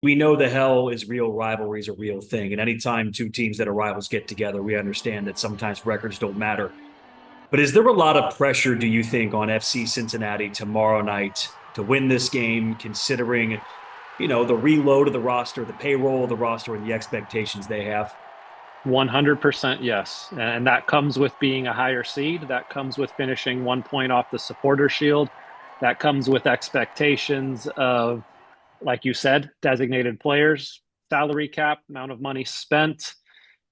We know the hell is real, rivalry is a real thing. And anytime two teams that are rivals get together, we understand that sometimes records don't matter. But is there a lot of pressure, do you think, on FC Cincinnati tomorrow night to win this game, considering, the reload of the roster, the payroll of the roster, and the expectations they have? 100% yes. And that comes with being a higher seed. That comes with finishing 1 point off the supporter shield. That comes with expectations of, like you said, designated players, salary cap, amount of money spent,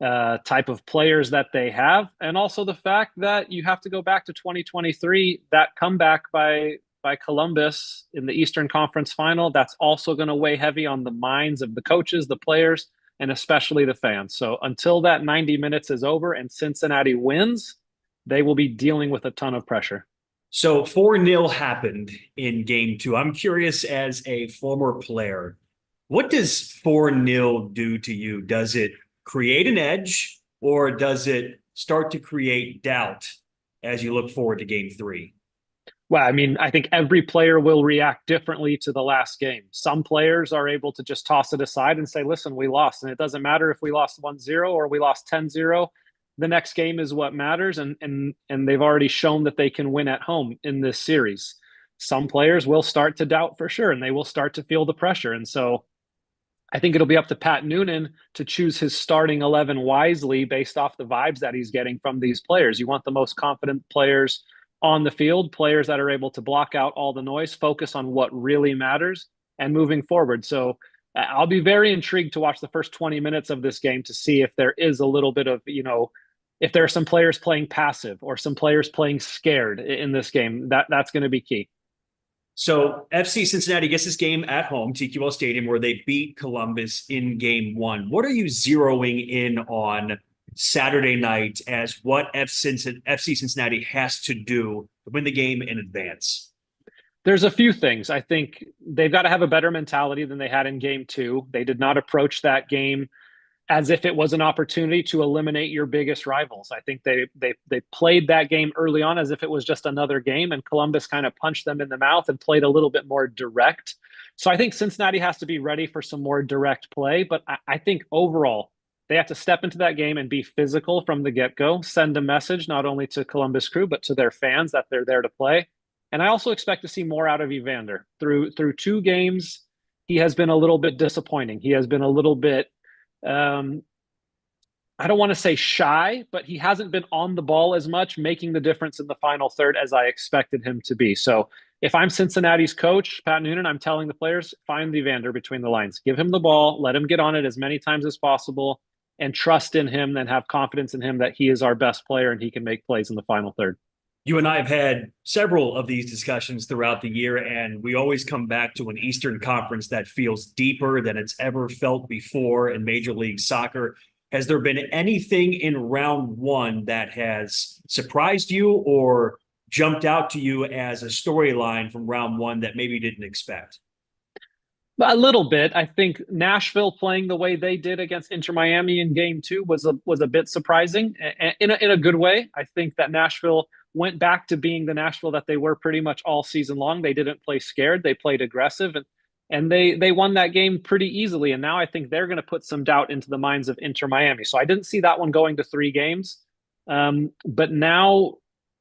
type of players that they have, and also the fact that you have to go back to 2023, that comeback by Columbus in the Eastern Conference Final. That's also going to weigh heavy on the minds of the coaches, the players, and especially the fans. So until that 90 minutes is over and Cincinnati wins, they will be dealing with a ton of pressure. So 4-0 happened in game two. I'm curious, as a former player, what does 4-0 do to you? Does it create an edge, or does it start to create doubt as you look forward to game three? Well, I mean, I think every player will react differently to the last game. Some players are able to just toss it aside and say, listen, we lost. And it doesn't matter if we lost 1-0 or we lost 10-0. The next game is what matters. And they've already shown that they can win at home in this series. Some players will start to doubt for sure, and they will start to feel the pressure. And so I think it'll be up to Pat Noonan to choose his starting 11 wisely based off the vibes that he's getting from these players. You want the most confident players on the field, players that are able to block out all the noise, focus on what really matters, and moving forward. So I'll be very intrigued to watch the first 20 minutes of this game to see if there is a little bit of, if there are some players playing passive or some players playing scared in this game. That's going to be key. So FC Cincinnati gets this game at home, TQL Stadium, where they beat Columbus in game one. What are you zeroing in on Saturday night as what FC Cincinnati has to do to win the game in advance? There's a few things. I think they've got to have a better mentality than they had in game two. They did not approach that game as if it was an opportunity to eliminate your biggest rivals. I think they played that game early on as if it was just another game, and Columbus kind of punched them in the mouth and played a little bit more direct. So I think Cincinnati has to be ready for some more direct play, but I think overall they have to step into that game and be physical from the get-go, send a message not only to Columbus Crew but to their fans that they're there to play. And I also expect to see more out of Evander. Through two games, he has been a little bit disappointing. He has been a little bit um, I don't want to say shy, but he hasn't been on the ball as much, making the difference in the final third as I expected him to be. So if I'm Cincinnati's coach, Pat Noonan, I'm telling the players, find the Evander between the lines. Give him the ball, let him get on it as many times as possible, and trust in him and have confidence in him that he is our best player and he can make plays in the final third. You and I have had several of these discussions throughout the year, and we always come back to an Eastern Conference that feels deeper than it's ever felt before in Major League Soccer. Has there been anything in round one that has surprised you or jumped out to you as a storyline from round one that maybe you didn't expect? A little bit. I think Nashville playing the way they did against Inter Miami in game two was a bit surprising in a good way. I think that Nashville went back to being the Nashville that they were pretty much all season long. They didn't play scared. They played aggressive, and they won that game pretty easily. And now I think they're going to put some doubt into the minds of Inter Miami. So I didn't see that one going to 3 games. But now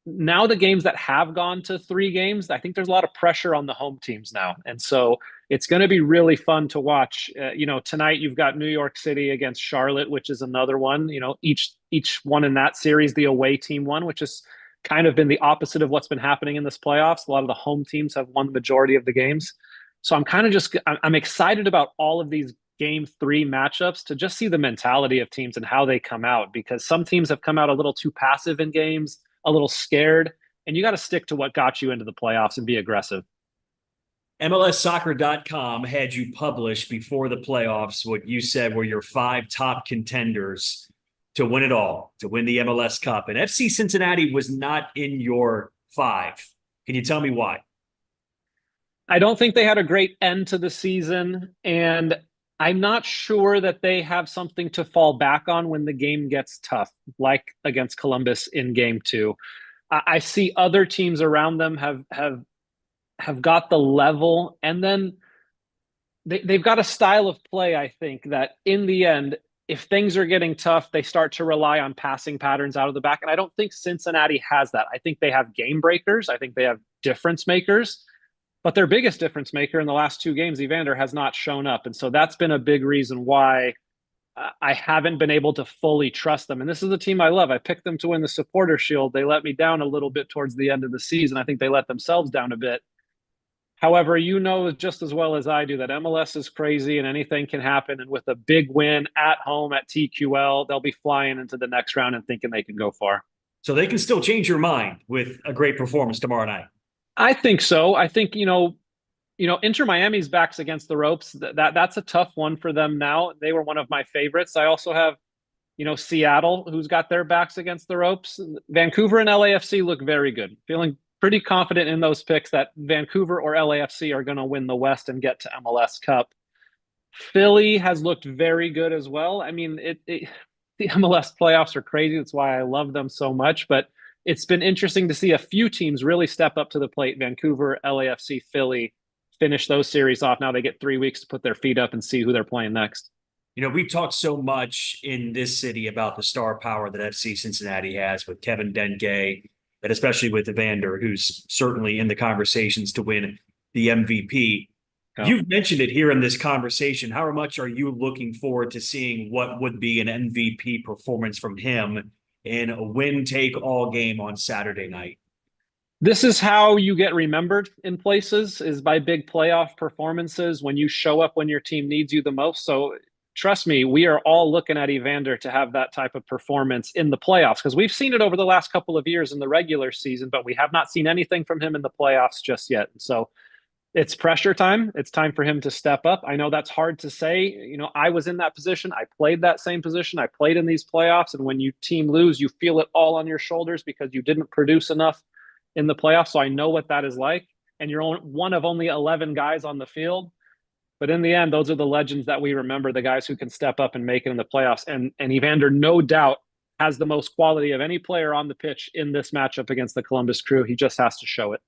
the games that have gone to 3 games, I think there's a lot of pressure on the home teams now. And so it's going to be really fun to watch. Tonight you've got New York City against Charlotte, which is another one. Each one in that series, the away team won, which is kind of been the opposite of what's been happening in this playoffs. A lot of the home teams have won the majority of the games. So I'm excited about all of these game three matchups to just see the mentality of teams and how they come out, because some teams have come out a little too passive in games, a little scared, and you got to stick to what got you into the playoffs and be aggressive. MLSsoccer.com had you publish before the playoffs what you said were your five top contenders to win it all, to win the MLS Cup. And FC Cincinnati was not in your five. Can you tell me why? I don't think they had a great end to the season, and I'm not sure that they have something to fall back on when the game gets tough, like against Columbus in game two. I see other teams around them have got the level, and then they've got a style of play, I think, that in the end, if things are getting tough, they start to rely on passing patterns out of the back. And I don't think Cincinnati has that. I think they have game breakers. I think they have difference makers. But their biggest difference maker in the last two games, Evander, has not shown up. And so that's been a big reason why I haven't been able to fully trust them. And this is a team I love. I picked them to win the Supporter Shield. They let me down a little bit towards the end of the season. I think they let themselves down a bit. However, you know just as well as I do that MLS is crazy and anything can happen. And with a big win at home at TQL, they'll be flying into the next round and thinking they can go far. So they can still change your mind with a great performance tomorrow night. I think so. I think, Inter Miami's backs against the ropes. That's a tough one for them now. They were one of my favorites. I also have, Seattle, who's got their backs against the ropes. Vancouver and LAFC look very good. Feeling pretty confident in those picks that Vancouver or LAFC are going to win the West and get to MLS Cup. Philly has looked very good as well. I mean, the MLS playoffs are crazy. That's why I love them so much. But it's been interesting to see a few teams really step up to the plate. Vancouver, LAFC, Philly finish those series off. Now they get 3 weeks to put their feet up and see who they're playing next. We've talked so much in this city about the star power that FC Cincinnati has with Kevin Denge, and especially with Evander, who's certainly in the conversations to win the MVP. Oh. You've mentioned it here in this conversation. How much are you looking forward to seeing what would be an MVP performance from him in a win-take-all game on Saturday night? This is how you get remembered in places, is by big playoff performances when you show up when your team needs you the most. So trust me, we are all looking at Evander to have that type of performance in the playoffs, because we've seen it over the last couple of years in the regular season, but we have not seen anything from him in the playoffs just yet. And so it's pressure time. It's time for him to step up. I know that's hard to say. I was in that position. I played that same position. I played in these playoffs. And when you team lose, you feel it all on your shoulders because you didn't produce enough in the playoffs. So I know what that is like. And you're one of only 11 guys on the field. But in the end, those are the legends that we remember, the guys who can step up and make it in the playoffs. And Evander, no doubt, has the most quality of any player on the pitch in this matchup against the Columbus Crew. He just has to show it.